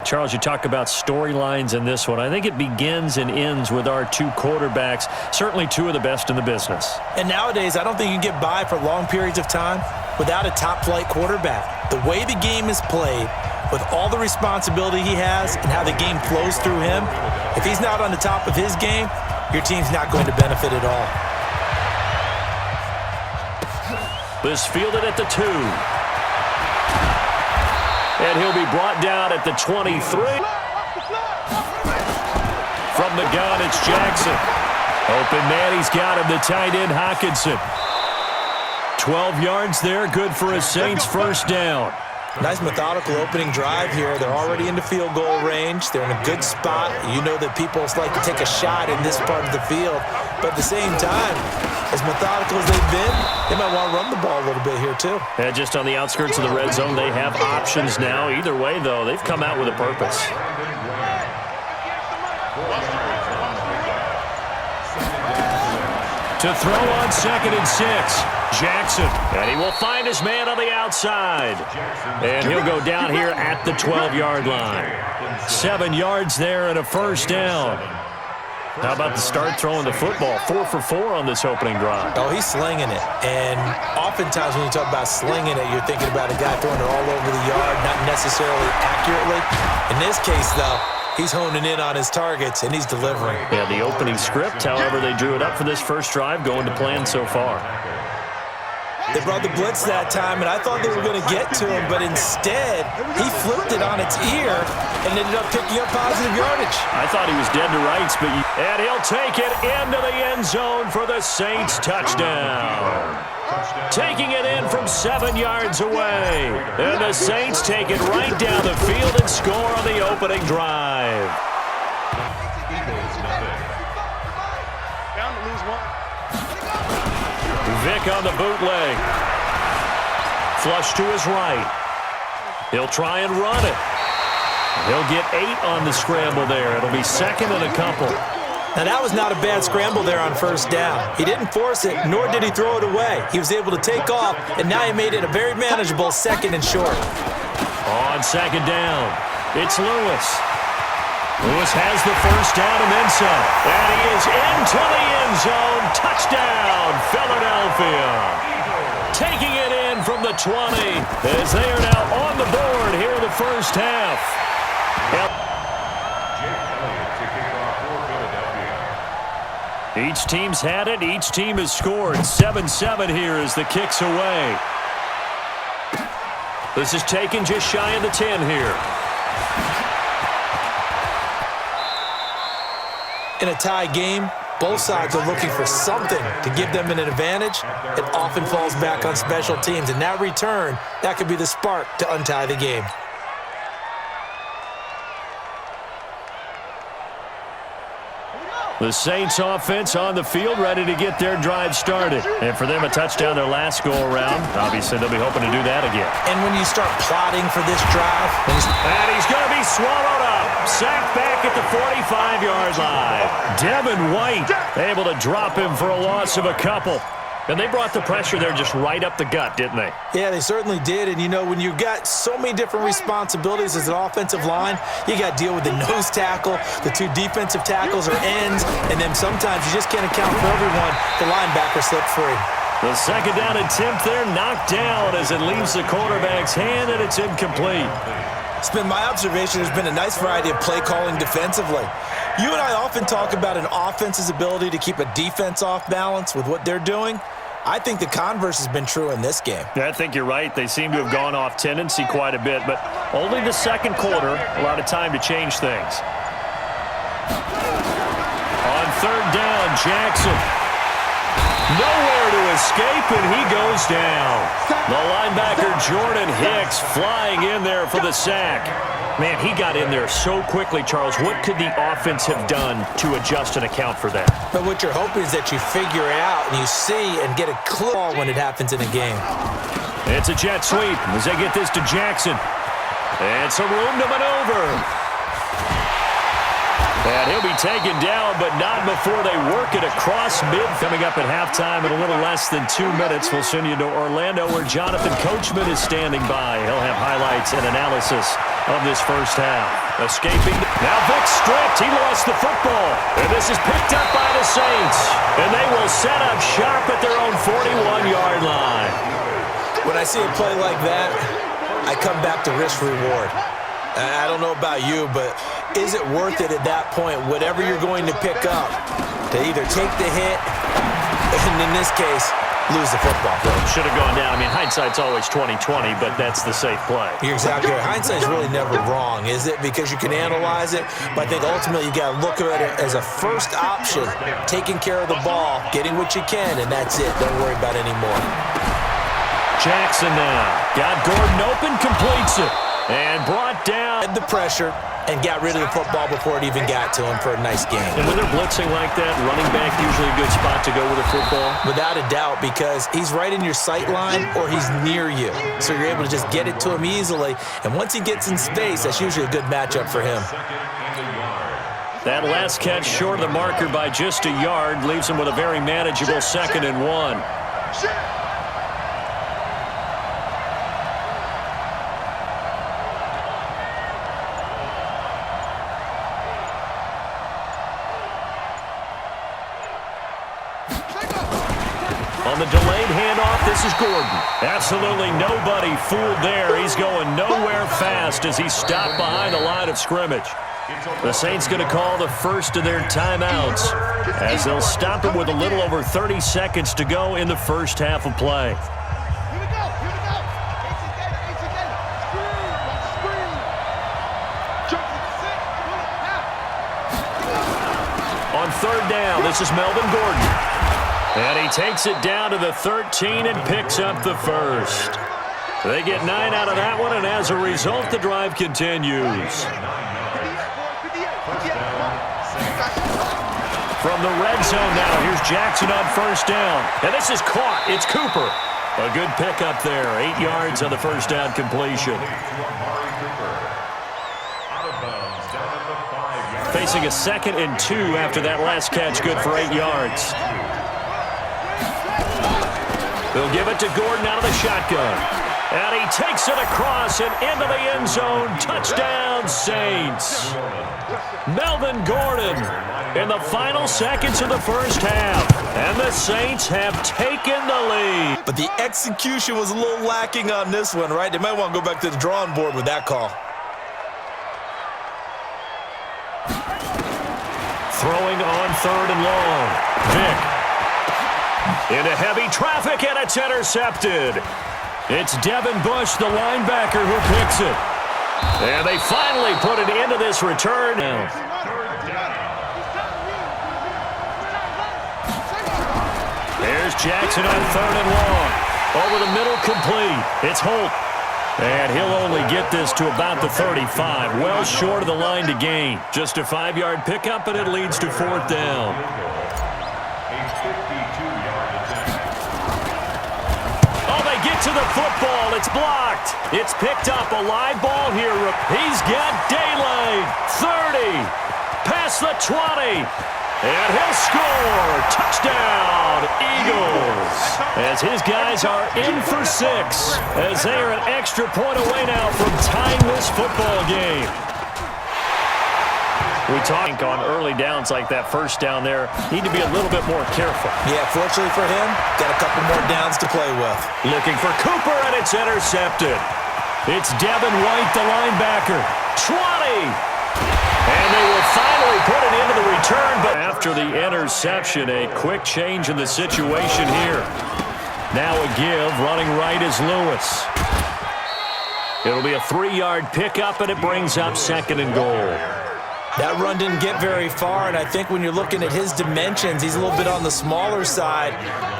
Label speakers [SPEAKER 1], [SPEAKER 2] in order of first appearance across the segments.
[SPEAKER 1] Charles, you talk about storylines in this one. I think it begins and ends with our two quarterbacks, certainly two of the best in the business.
[SPEAKER 2] And nowadays, I don't think you can get by for long periods of time without a top-flight quarterback. The way the game is played, with all the responsibility he has and how the game flows through him, if he's not on the top of his game, your team's not going to benefit at all.
[SPEAKER 1] This fielded at the 2. And he'll be brought down at the 23. From the gun, it's Jackson. Open man, he's got him, the tight end, Hockenson. 12 yards there, good for a Saints first down.
[SPEAKER 2] Nice methodical opening drive here. They're already into field goal range. They're in a good spot. You know that people like to take a shot in this part of the field. But at the same time, as methodical as they've been, they might want to run the ball a little bit here too.
[SPEAKER 1] And just on the outskirts of the red zone, they have options now. Either way, though, they've come out with a purpose. To throw on 2nd and 6. Jackson, and he will find his man on the outside. And he'll go down here at the 12-yard line. 7 yards there and a first down. How about the start throwing the football? 4 for 4 on this opening drive.
[SPEAKER 2] Oh, he's slinging it. And oftentimes when you talk about slinging it, you're thinking about a guy throwing it all over the yard, not necessarily accurately. In this case, though, he's honing in on his targets, and he's delivering.
[SPEAKER 1] Yeah, the opening script, however, they drew it up for this first drive, going to plan so far.
[SPEAKER 2] They brought the blitz that time, and I thought they were going to get to him, but instead, he flipped it on its ear and ended up picking up positive yardage.
[SPEAKER 1] I thought he was dead to rights, but and he'll take it into the end zone for the Saints touchdown. Taking it in from 7 yards away. And the Saints take it right down the field and score on the opening drive.
[SPEAKER 3] Bound to lose one.
[SPEAKER 1] Vick on the bootleg. Flush to his right. He'll try and run it. He'll get 8 on the scramble there. It'll be 2nd and a couple.
[SPEAKER 2] Now, that was not a bad scramble there on first down. He didn't force it, nor did he throw it away. He was able to take off, and now he made it a very manageable 2nd and short.
[SPEAKER 1] On 2nd down, it's Lewis. Lewis has the first down and then some. And he is into the end zone. Touchdown, Philadelphia. Taking it in from the 20 as they are now on the board here in the first half. Each team's had it. Each team has scored. 7-7 here as the kick's away. This is taken just shy of the 10 here.
[SPEAKER 2] In a tie game, both sides are looking for something to give them an advantage. It often falls back on special teams. And that return, that could be the spark to untie the game.
[SPEAKER 1] The Saints offense on the field, ready to get their drive started. And for them, a touchdown their last go-around. Obviously, they'll be hoping to do that again.
[SPEAKER 2] And when you start plotting for this drive...
[SPEAKER 1] And he's going to be swallowed up. Sacked back at the 45-yard line. Devin White able to drop him for a loss of a couple. And they brought the pressure there just right up the gut, didn't they?
[SPEAKER 2] Yeah, they certainly did. And, you know, when you've got so many different responsibilities as an offensive line, you got to deal with the nose tackle, the 2 defensive tackles or ends, and then sometimes you just can't account for everyone. The linebacker slipped free.
[SPEAKER 1] The 2nd down attempt there knocked down as it leaves the quarterback's hand, and it's incomplete.
[SPEAKER 2] It's been my observation there's been a nice variety of play calling defensively. You and I often talk about an offense's ability to keep a defense off balance with what they're doing. I think the converse has been true in this game.
[SPEAKER 1] I think you're right. They seem to have gone off tendency quite a bit, but only the second quarter, a lot of time to change things. On 3rd down, Jackson. Nowhere to escape, and he goes down. The linebacker, Jordan Hicks, flying in there for the sack. Man, he got in there so quickly, Charles. What could the offense have done to adjust and account for that?
[SPEAKER 2] But what you're hoping is that you figure it out and you see and get a clue when it happens in a game.
[SPEAKER 1] It's a jet sweep as they get this to Jackson. And some room to maneuver. And he'll be taken down, but not before they work it across mid. Coming up at halftime in a little less than 2 minutes, we'll send you to Orlando where Jonathan Coachman is standing by. He'll have highlights and analysis of this first half. Escaping. Now Vic stripped. He lost the football. And this is picked up by the Saints. And they will set up shop at their own 41-yard line.
[SPEAKER 2] When I see a play like that, I come back to risk-reward. I don't know about you, but is it worth it at that point, whatever you're going to pick up, to either take the hit, and in this case, lose the football?
[SPEAKER 1] Should have gone down. I mean, hindsight's always 20/20, but that's the safe play.
[SPEAKER 2] You're exactly right. Hindsight's really never wrong, is it? Because you can analyze it, but I think ultimately you got to look at it as a first option, taking care of the ball, getting what you can, and that's it. Don't worry about any more.
[SPEAKER 1] Jackson now. Got Gordon open, completes it. And brought down.
[SPEAKER 2] Had the pressure and got rid of the football before it even got to him for a nice game.
[SPEAKER 1] And when they're blitzing like that, running back usually a good spot to go with a football?
[SPEAKER 2] Without a doubt, because he's right in your sight line or he's near you. So you're able to just get it to him easily. And once he gets in space, that's usually a good matchup for him.
[SPEAKER 1] That last catch short of the marker by just a yard leaves him with a very manageable 2nd and 1. On the delayed handoff, this is Gordon. Absolutely nobody fooled there. He's going nowhere fast as he's stopped behind the line of scrimmage. The Saints going to call the first of their timeouts as they'll stop it with a little over 30 seconds to go in the first half of play. On 3rd down, this is Melvin Gordon. And he takes it down to the 13 and picks up the first. They get 9 out of that one, and as a result, the drive continues. From the red zone now, here's Jackson on 1st down. And this is caught. It's Cooper. A good pickup there. 8 yards on the 1st down completion. Facing a 2nd and 2 after that last catch, good for 8 yards. They'll give it to Gordon out of the shotgun. And he takes it across and into the end zone. Touchdown, Saints. Melvin Gordon in the final seconds of the first half. And the Saints have taken the lead.
[SPEAKER 2] But the execution was a little lacking on this one, right? They might want to go back to the drawing board with that call.
[SPEAKER 1] Throwing on 3rd and long. Vic. Into heavy traffic, and it's intercepted. It's Devin Bush, the linebacker, who picks it. And they finally put an end to this return. There's Jackson on 3rd and long. Over the middle, complete. It's Holt. And he'll only get this to about the 35. Well short of the line to gain. Just a 5-yard pickup, and it leads to 4th down. To the football, it's blocked. It's picked up, a live ball here. He's got daylight. 30, past the 20, and he'll score. Touchdown, Eagles. As his guys are in for 6, as they are an extra point away now from tying this football game. We talk on early downs like that 1st down there. Need to be a little bit more careful.
[SPEAKER 2] Yeah, fortunately for him, got a couple more downs to play with.
[SPEAKER 1] Looking for Cooper, and it's intercepted. It's Devin White, the linebacker. 20! And they will finally put it into the return, but after the interception, a quick change in the situation here. Now a give, running right is Lewis. It'll be a 3-yard pickup, and it brings up 2nd and goal.
[SPEAKER 2] That run didn't get very far, and I think when you're looking at his dimensions, he's a little bit on the smaller side.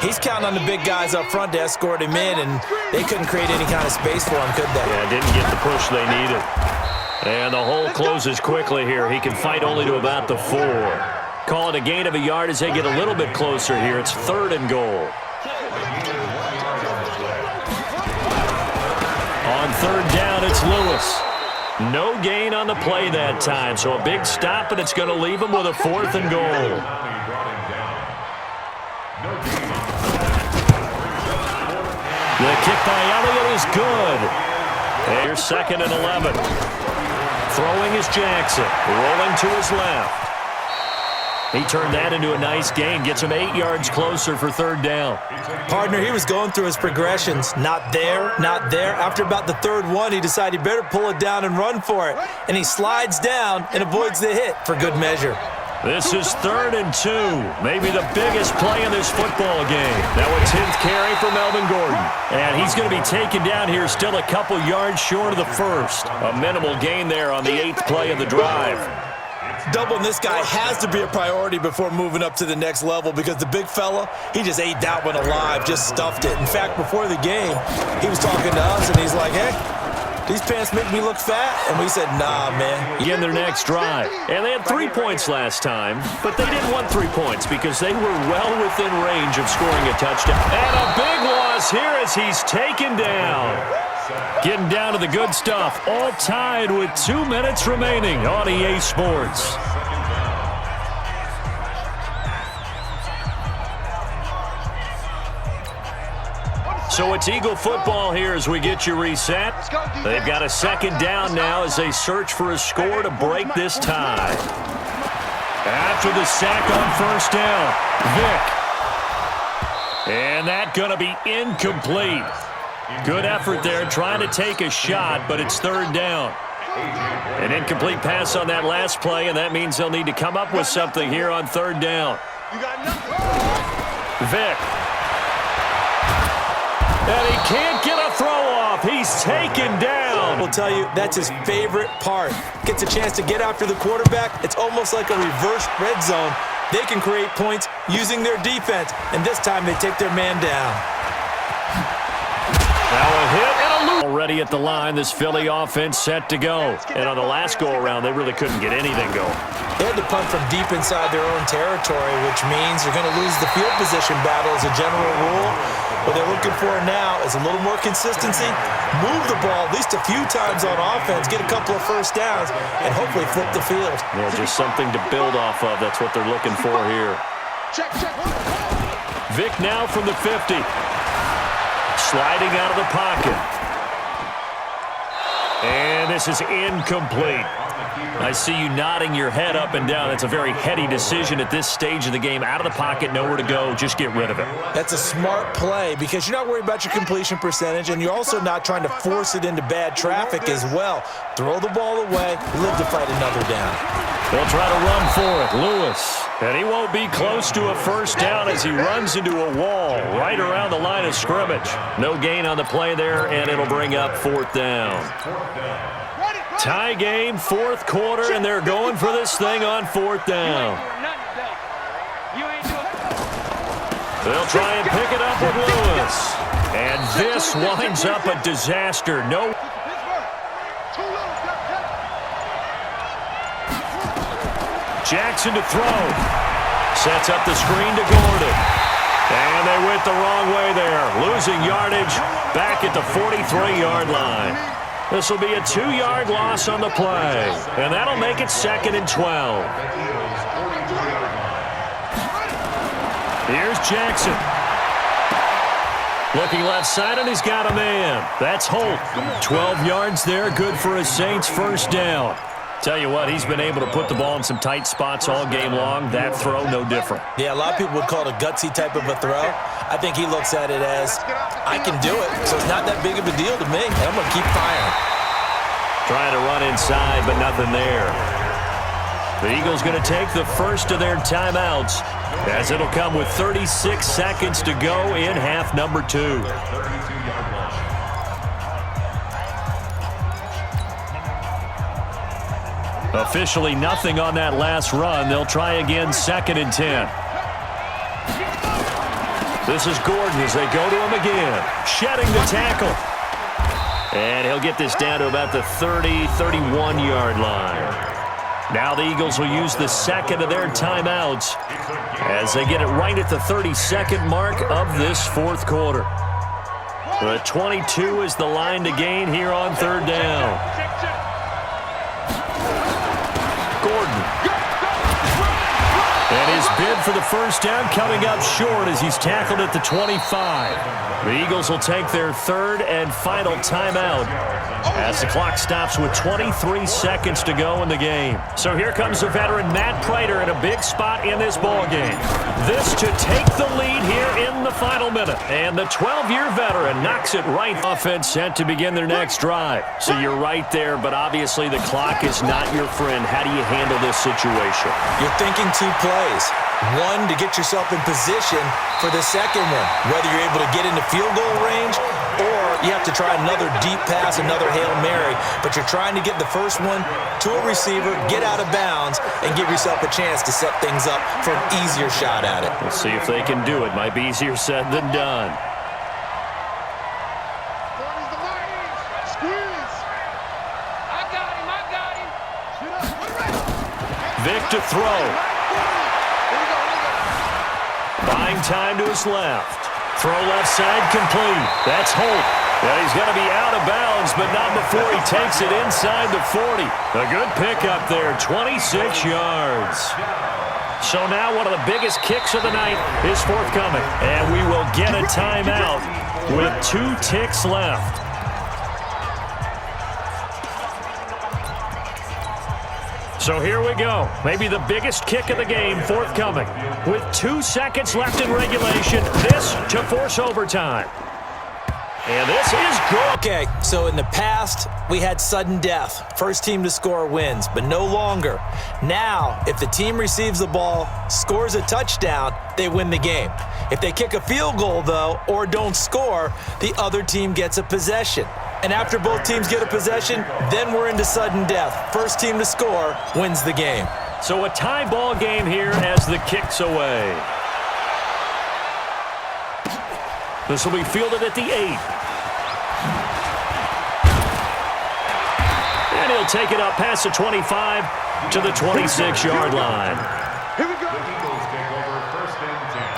[SPEAKER 2] He's counting on the big guys up front to escort him in, and they couldn't create any kind of space for him, could they?
[SPEAKER 1] Yeah, didn't get the push they needed. And the hole closes quickly here. He can fight only to about the 4. Call it a gain of a yard as they get a little bit closer here. It's 3rd and goal. On 3rd down, it's Lewis. No gain on the play that time, so a big stop, and it's going to leave him with a 4th and goal. The kick by Elliott is good. And here's 2nd and 11. Throwing is Jackson. Rolling to his left. He turned that into a nice gain. Gets him 8 yards closer for third down.
[SPEAKER 2] Partner, he was going through his progressions. Not there, not there. After about the third one, he decided he better pull it down and run for it. And he slides down and avoids the hit for good measure.
[SPEAKER 1] This is 3rd and 2. Maybe the biggest play in this football game. Now a 10th carry for Melvin Gordon. And he's going to be taken down here still a couple yards short of the first. A minimal gain there on the 8th play of the drive.
[SPEAKER 2] Doubling this guy has to be a priority before moving up to the next level because the big fella, he just ate that one alive, just stuffed it. In fact, before the game, he was talking to us, and he's like, hey, these pants make me look fat? And we said, nah, man.
[SPEAKER 1] In their next drive. And they had 3 points last time, but they didn't want 3 points because they were well within range of scoring a touchdown. And a big loss here as he's taken down. Getting down to the good stuff, all tied with 2 minutes remaining on EA Sports. So it's Eagle football here as we get you reset. They've got a 2nd down now as they search for a score to break this tie. After the sack on 1st down, Vick. And that going to be incomplete. Good effort there, trying to take a shot, but it's 3rd down. An incomplete pass on that last play, and that means they'll need to come up with something here on 3rd down. Vick. And he can't get a throw off. He's taken down.
[SPEAKER 2] We'll tell you, that's his favorite part. Gets a chance to get after the quarterback. It's almost like a reverse red zone. They can create points using their defense, and this time they take their man down.
[SPEAKER 1] Now a hit and a loop. Already at the line, this Philly offense set to go. And on the last go-around, they really couldn't get anything going.
[SPEAKER 2] They had to punt from deep inside their own territory, which means they're going to lose the field position battle as a general rule. What they're looking for now is a little more consistency, move the ball at least a few times on offense, get a couple of 1st downs, and hopefully flip the field.
[SPEAKER 1] Yeah, just something to build off of. That's what they're looking for here. Vick now from the 50. Sliding out of the pocket. And this is incomplete. I see you nodding your head up and down. That's a very heady decision at this stage of the game. Out of the pocket, nowhere to go. Just get rid of it.
[SPEAKER 2] That's a smart play because you're not worried about your completion percentage, and you're also not trying to force it into bad traffic as well. Throw the ball away, live to fight another down.
[SPEAKER 1] They'll try to run for it. Lewis. And he won't be close to a 1st down as he runs into a wall right around the line of scrimmage. No gain on the play there, and it'll bring up 4th down. Tie game, 4th quarter, and they're going for this thing on 4th down. They'll try and pick it up with Lewis. And this winds up a disaster. No. Jackson to throw. Sets up the screen to Gordon. And they went the wrong way there. Losing yardage back at the 43-yard line. This will be a 2-yard loss on the play. And that'll make it 2nd and 12. Here's Jackson. Looking left side, and he's got a man. That's Holt. 12 yards there, good for a Saints 1st down. Tell you what, he's been able to put the ball in some tight spots all game long. That throw, no different.
[SPEAKER 2] Yeah, a lot of people would call it a gutsy type of a throw. I think he looks at it as, I can do it, so it's not that big of a deal to me. I'm going to keep firing.
[SPEAKER 1] Trying to run inside, but nothing there. The Eagles going to take the first of their timeouts, as it'll come with 36 seconds to go in half number 2. Officially nothing on that last run. They'll try again 2nd and 10. This is Gordon as they go to him again. Shedding the tackle. And he'll get this down to about the 30, 31-yard line. Now the Eagles will use the 2nd of their timeouts as they get it right at the 32nd mark of this 4th quarter. The 22 is the line to gain here on 3rd down. Gordon. And his good for the first down, coming up short as he's tackled at the 25. The Eagles will take their third and final timeout as the clock stops with 23 seconds to go in the game. So here comes the veteran Matt Prater in a big spot in this ballgame. This to take the lead here in the final minute. And the 12-year veteran knocks it right. Offense set to begin their next drive. So you're right there, but obviously the clock is not your friend. How do you handle this situation?
[SPEAKER 2] You're thinking 2 plays. One, to get yourself in position for the second one, whether you're able to get into field goal range or you have to try another deep pass, another Hail Mary, but you're trying to get the first one to a receiver, get out of bounds, and give yourself a chance to set things up for an easier shot at it.
[SPEAKER 1] We'll see if they can do it. Might be easier said than done. Vic to throw. Buying time to his left. Throw left side complete. That's Holt. And he's going to be out of bounds, but not before he takes it inside the 40. A good pickup there, 26 yards. So now one of the biggest kicks of the night is forthcoming. And we will get a timeout with 2 ticks left. So here we go. Maybe the biggest kick of the game forthcoming. With 2 seconds left in regulation, this to force overtime. And this is good.
[SPEAKER 2] Okay, so in the past, we had sudden death. First team to score wins, but no longer. Now, if the team receives the ball, scores a touchdown, they win the game. If they kick a field goal, though, or don't score, the other team gets a possession. And after both teams get a possession, then we're into sudden death. First team to score wins the game.
[SPEAKER 1] So a tie ball game here as the kick's away. This will be fielded at the 8. And he'll take it up past the 25 to the 26-yard line.
[SPEAKER 3] Here we go. The Eagles take over first and 10.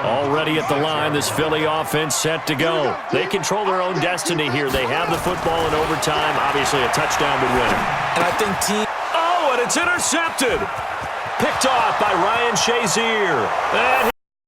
[SPEAKER 1] Already at the line, this Philly offense set to go. They control their own destiny here. They have the football in overtime. Obviously, a touchdown would win it.
[SPEAKER 2] And I think team...
[SPEAKER 1] Oh, and it's intercepted. Picked off by Ryan Shazier. And